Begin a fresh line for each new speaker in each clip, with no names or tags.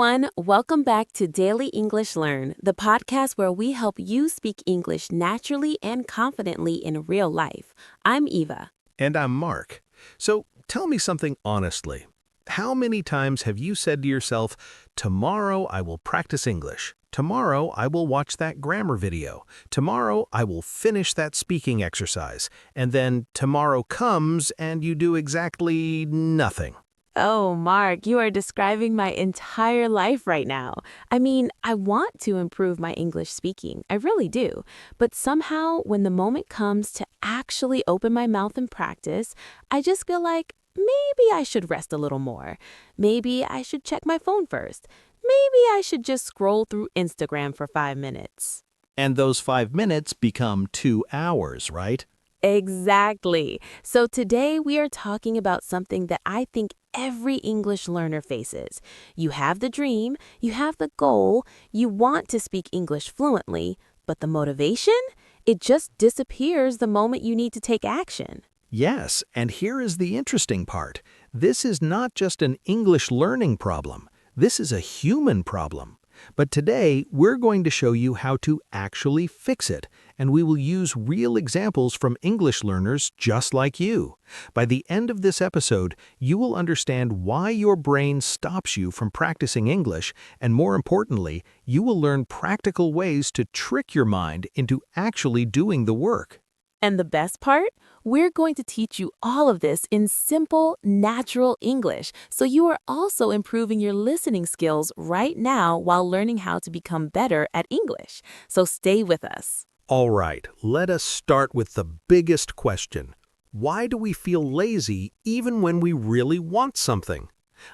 everyone. Welcome back to Daily English Learn, the podcast where we help you speak English naturally and confidently in real life. I'm Eva.
And I'm Mark. So tell me something honestly. How many times have you said to yourself, tomorrow I will practice English. Tomorrow I will watch that grammar video. Tomorrow I will finish that speaking exercise. And then tomorrow comes and you do exactly nothing.
Oh, Mark, you are describing my entire life right now. I mean, I want to improve my English speaking. I really do. But somehow, when the moment comes to actually open my mouth and practice, I just feel like maybe I should rest a little more. Maybe I should check my phone first. Maybe I should just scroll through Instagram for 5 minutes.
And those 5 minutes become 2 hours, right?
Exactly. So today we are talking about something that I think every English learner faces. You have the dream, you have the goal, you want to speak English fluently, but the motivation? It just disappears the moment you need to take action.
Yes, and here is the interesting part. This is not just an English learning problem. This is a human problem. But today, we're going to show you how to actually fix it, and we will use real examples from English learners just like you. By the end of this episode, you will understand why your brain stops you from practicing English, and more importantly, you will learn practical ways to trick your mind into actually doing the work.
And the best part? We're going to teach you all of this in simple, natural English, so you are also improving your listening skills right now while learning how to become better at English. So stay with us.
All right, let us start with the biggest question. Why do we feel lazy even when we really want something?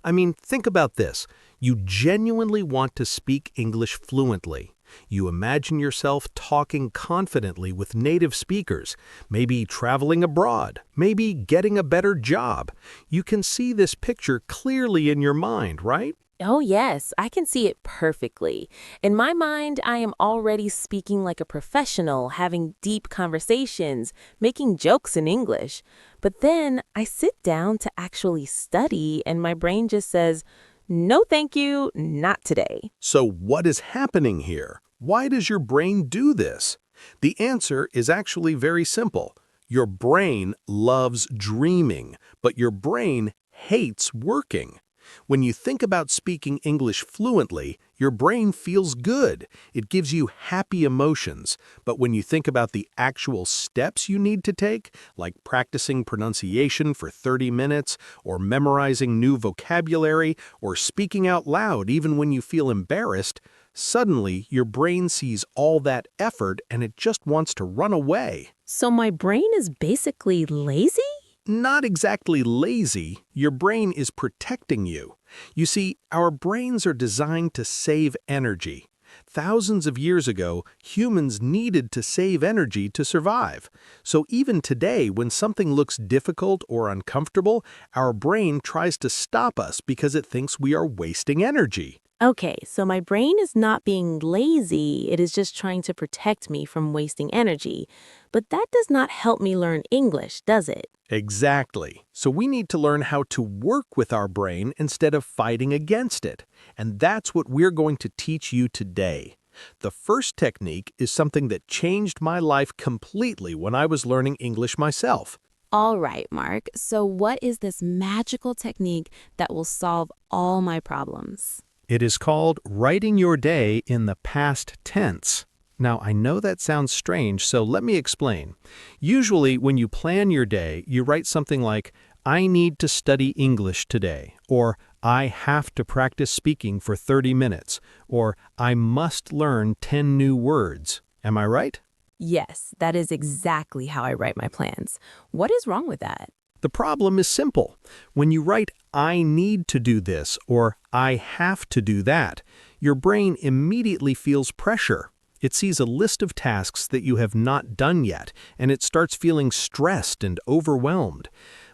I mean, think about this. You genuinely want to speak English fluently. You imagine yourself talking confidently with native speakers, maybe traveling abroad, maybe getting a better job. You can see this picture clearly in your mind, right?
Oh, yes, I can see it perfectly. In my mind, I am already speaking like a professional, having deep conversations, making jokes in English. But then I sit down to actually study, and my brain just says, no, thank you, not today.
So what is happening here? Why does your brain do this? The answer is actually very simple. Your brain loves dreaming, but your brain hates working. When you think about speaking English fluently, your brain feels good. It gives you happy emotions. But when you think about the actual steps you need to take, like practicing pronunciation for 30 minutes, or memorizing new vocabulary, or speaking out loud even when you feel embarrassed, suddenly your brain sees all that effort and it just wants to run away.
So my brain is basically lazy?
Not exactly lazy, your brain is protecting you. You see, our brains are designed to save energy. Thousands of years ago, humans needed to save energy to survive. So even today, when something looks difficult or uncomfortable, our brain tries to stop us because it thinks we are wasting energy.
Okay, so my brain is not being lazy, it is just trying to protect me from wasting energy. But that does not help me learn English, does it?
Exactly. So we need to learn how to work with our brain instead of fighting against it. And that's what we're going to teach you today. The first technique is something that changed my life completely when I was learning English myself.
All right, Mark. So what is this magical technique that will solve all my problems?
It is called writing your day in the past tense. Now, I know that sounds strange, so let me explain. Usually, when you plan your day, you write something like, I need to study English today, or I have to practice speaking for 30 minutes, or I must learn 10 new words. Am I right?
Yes, that is exactly how I write my plans. What is wrong with that?
The problem is simple. When you write, I need to do this, or I have to do that, your brain immediately feels pressure. It sees a list of tasks that you have not done yet, and it starts feeling stressed and overwhelmed.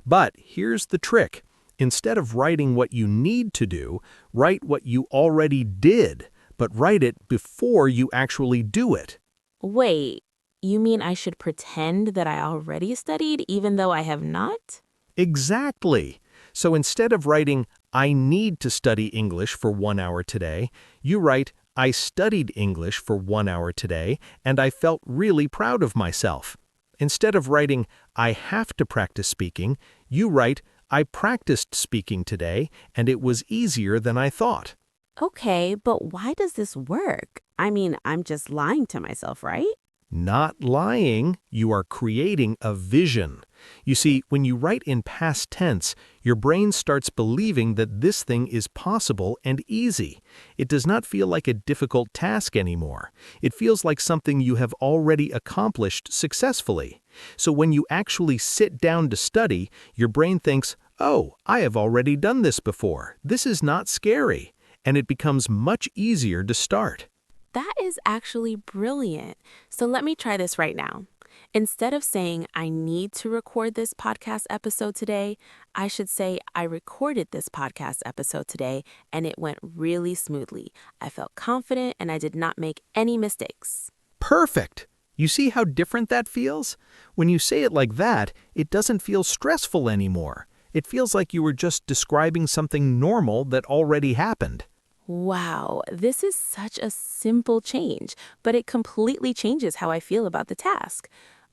But here's the trick. Instead of writing what you need to do, write what you already did, but write it before you actually do it.
Wait, you mean I should pretend that I already studied even though I have not?
Exactly. So instead of writing, I need to study English for 1 hour today, you write, I studied English for 1 hour today, and I felt really proud of myself. Instead of writing, I have to practice speaking, you write, I practiced speaking today, and it was easier than I thought.
Okay, but why does this work? I mean, I'm just lying to myself, right?
Not lying, you are creating a vision. You see, when you write in past tense, your brain starts believing that this thing is possible and easy. It does not feel like a difficult task anymore. It feels like something you have already accomplished successfully. So when you actually sit down to study, your brain thinks, oh, I have already done this before. This is not scary. And it becomes much easier to start.
That is actually brilliant. So let me try this right now. Instead of saying, I need to record this podcast episode today, I should say, I recorded this podcast episode today and it went really smoothly. I felt confident and I did not make any mistakes.
Perfect! You see how different that feels? When you say it like that, it doesn't feel stressful anymore. It feels like you were just describing something normal that already happened.
Wow, this is such a simple change, but it completely changes how I feel about the task.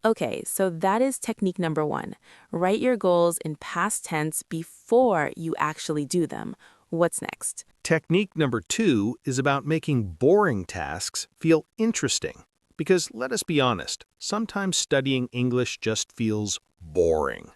Okay, so that is technique number 1. Write your goals in past tense before you actually do them. What's next?
Technique number 2 is about making boring tasks feel interesting. Because let us be honest, sometimes studying English just feels boring.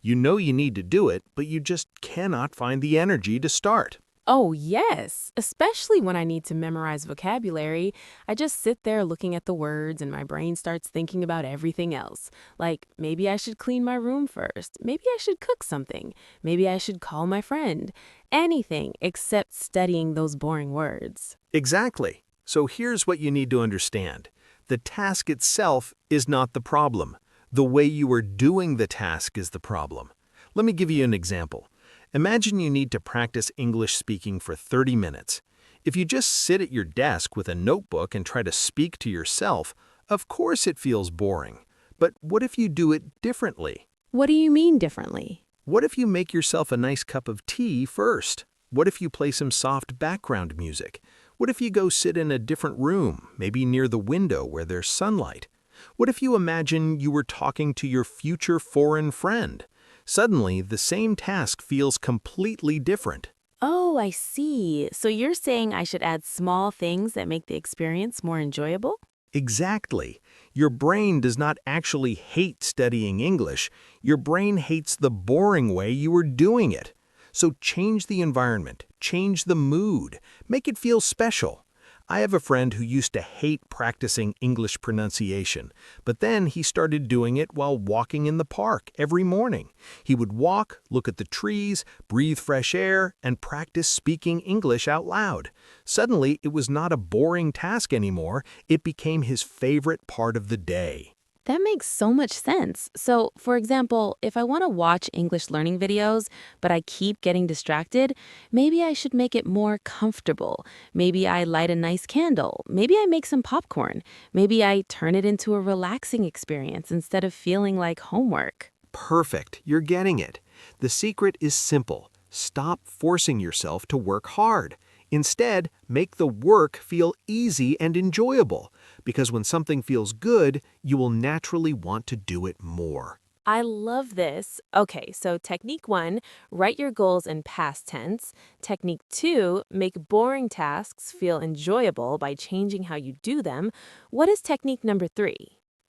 You know you need to do it, but you just cannot find the energy to start.
Oh, yes, especially when I need to memorize vocabulary. I just sit there looking at the words and my brain starts thinking about everything else. Like, maybe I should clean my room first. Maybe I should cook something. Maybe I should call my friend. Anything except studying those boring words.
Exactly. So here's what you need to understand. The task itself is not the problem. The way you are doing the task is the problem. Let me give you an example. Imagine you need to practice English speaking for 30 minutes. If you just sit at your desk with a notebook and try to speak to yourself, of course it feels boring. But what if you do it differently?
What do you mean differently?
What if you make yourself a nice cup of tea first? What if you play some soft background music? What if you go sit in a different room, maybe near the window where there's sunlight? What if you imagine you were talking to your future foreign friend? Suddenly, the same task feels completely different.
Oh, I see. So you're saying I should add small things that make the experience more enjoyable?
Exactly. Your brain does not actually hate studying English. Your brain hates the boring way you are doing it. So change the environment, change the mood, make it feel special. I have a friend who used to hate practicing English pronunciation, but then he started doing it while walking in the park every morning. He would walk, look at the trees, breathe fresh air, and practice speaking English out loud. Suddenly, it was not a boring task anymore. It became his favorite part of the day.
That makes so much sense. So, for example, if I want to watch English learning videos, but I keep getting distracted, maybe I should make it more comfortable. Maybe I light a nice candle. Maybe I make some popcorn. Maybe I turn it into a relaxing experience instead of feeling like homework.
Perfect. You're getting it. The secret is simple. Stop forcing yourself to work hard. Instead, make the work feel easy and enjoyable, because when something feels good, you will naturally want to do it more.
I love this. Okay, so technique 1, write your goals in past tense. Technique 2, make boring tasks feel enjoyable by changing how you do them. What is technique number 3?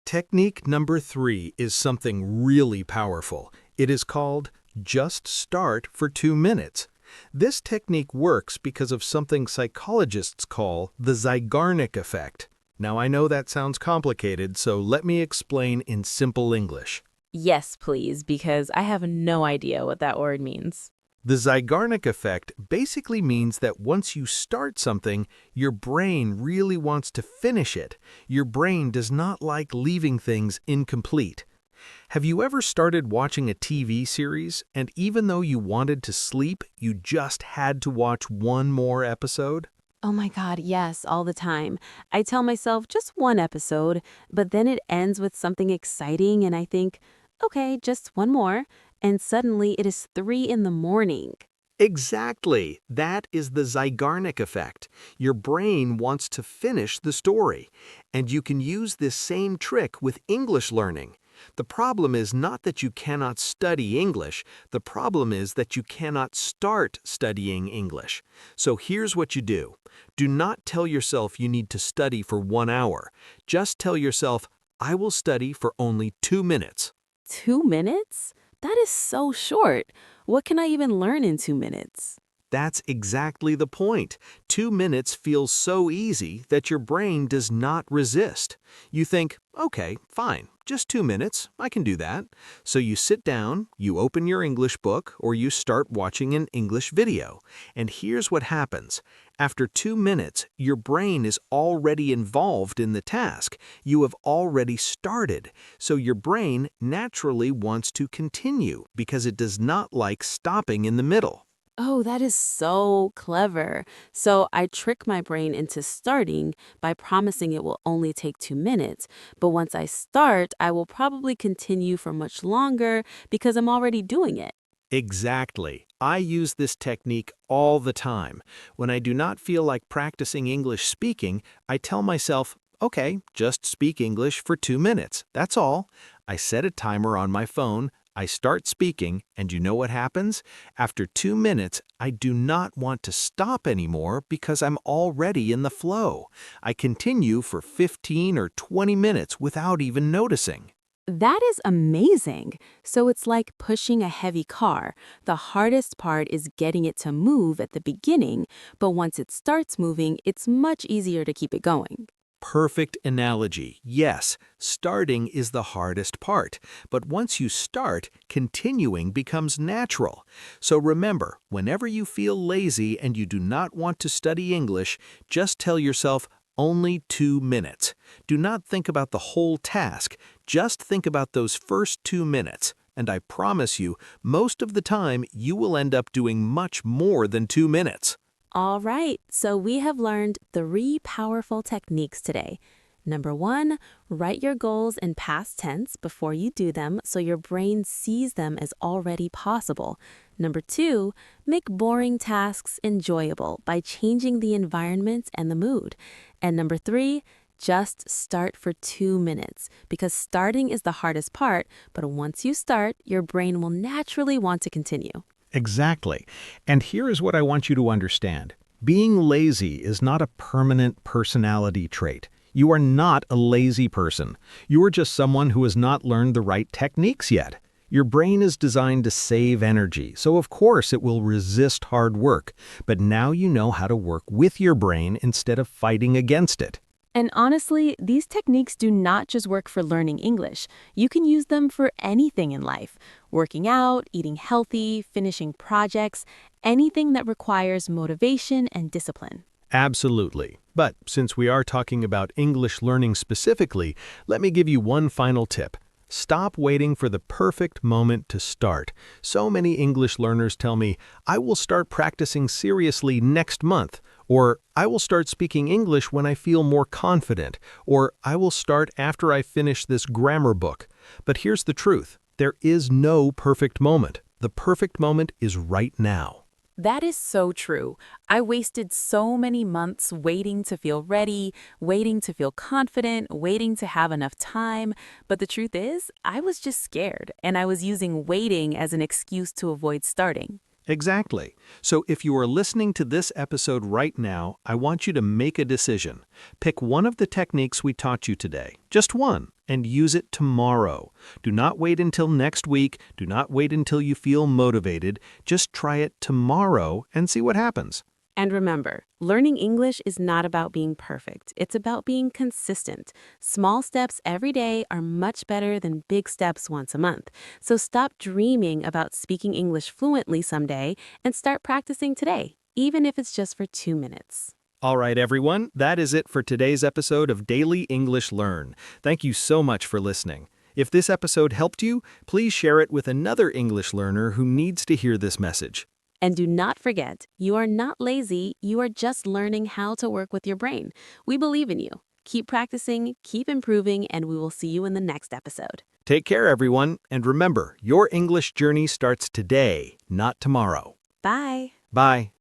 Technique number 3 is something really powerful. It is called just start for 2 minutes. This technique works because of something psychologists call the Zeigarnik effect. Now I know that sounds complicated, so let me explain in simple English.
Yes, please, because I have no idea what that word means.
The Zeigarnik effect basically means that once you start something, your brain really wants to finish it. Your brain does not like leaving things incomplete. Have you ever started watching a TV series, and even though you wanted to sleep, you just had to watch one more episode?
Oh my God, yes, all the time. I tell myself just one episode, but then it ends with something exciting and I think, okay, just one more, and suddenly it is 3 in the morning.
Exactly. That is the Zeigarnik effect. Your brain wants to finish the story. And you can use this same trick with English learning. The problem is not that you cannot study English. The problem is that you cannot start studying English. So here's what you do. Do not tell yourself you need to study for 1 hour. Just tell yourself, I will study for only 2 minutes.
2 minutes? That is so short. What can I even learn in 2 minutes?
That's exactly the point. 2 minutes feels so easy that your brain does not resist. You think, okay, fine, just 2 minutes, I can do that. So you sit down, you open your English book, or you start watching an English video. And here's what happens. After 2 minutes, your brain is already involved in the task. You have already started. So your brain naturally wants to continue because it does not like stopping in the middle.
Oh, that is so clever. So I trick my brain into starting by promising it will only take 2 minutes. But once I start, I will probably continue for much longer because I'm already doing it.
Exactly. I use this technique all the time. When I do not feel like practicing English speaking, I tell myself, okay, just speak English for 2 minutes. That's all. I set a timer on my phone. I start speaking, and you know what happens? After 2 minutes, I do not want to stop anymore because I'm already in the flow. I continue for 15 or 20 minutes without even noticing.
That is amazing. So it's like pushing a heavy car. The hardest part is getting it to move at the beginning, but once it starts moving, it's much easier to keep it going.
Perfect analogy. Yes, starting is the hardest part, but once you start, continuing becomes natural. So remember, whenever you feel lazy and you do not want to study English, just tell yourself, only 2 minutes. Do not think about the whole task. Just think about those first 2 minutes. And I promise you, most of the time, you will end up doing much more than 2 minutes.
All right, so we have learned 3 powerful techniques today. Number 1, write your goals in past tense before you do them so your brain sees them as already possible. Number 2, make boring tasks enjoyable by changing the environment and the mood. And number 3, just start for 2 minutes because starting is the hardest part, but once you start, your brain will naturally want to continue.
Exactly. And here is what I want you to understand. Being lazy is not a permanent personality trait. You are not a lazy person. You are just someone who has not learned the right techniques yet. Your brain is designed to save energy, so of course it will resist hard work. But now you know how to work with your brain instead of fighting against it.
And honestly, these techniques do not just work for learning English. You can use them for anything in life. Working out, eating healthy, finishing projects, anything that requires motivation and discipline.
Absolutely. But since we are talking about English learning specifically, let me give you one final tip. Stop waiting for the perfect moment to start. So many English learners tell me, I will start practicing seriously next month, or I will start speaking English when I feel more confident, or I will start after I finish this grammar book. But here's the truth. There is no perfect moment. The perfect moment is right now.
That is so true. I wasted so many months waiting to feel ready, waiting to feel confident, waiting to have enough time. But the truth is, I was just scared, and I was using waiting as an excuse to avoid starting.
Exactly. So if you are listening to this episode right now, I want you to make a decision. Pick one of the techniques we taught you today, just one, and use it tomorrow. Do not wait until next week. Do not wait until you feel motivated. Just try it tomorrow and see what happens.
And remember, learning English is not about being perfect. It's about being consistent. Small steps every day are much better than big steps once a month. So stop dreaming about speaking English fluently someday and start practicing today, even if it's just for 2 minutes.
All right, everyone, that is it for today's episode of Daily English Learn. Thank you so much for listening. If this episode helped you, please share it with another English learner who needs to hear this message.
And do not forget, you are not lazy, you are just learning how to work with your brain. We believe in you. Keep practicing, keep improving, and we will see you in the next episode.
Take care, everyone, and remember, your English journey starts today, not tomorrow.
Bye.
Bye.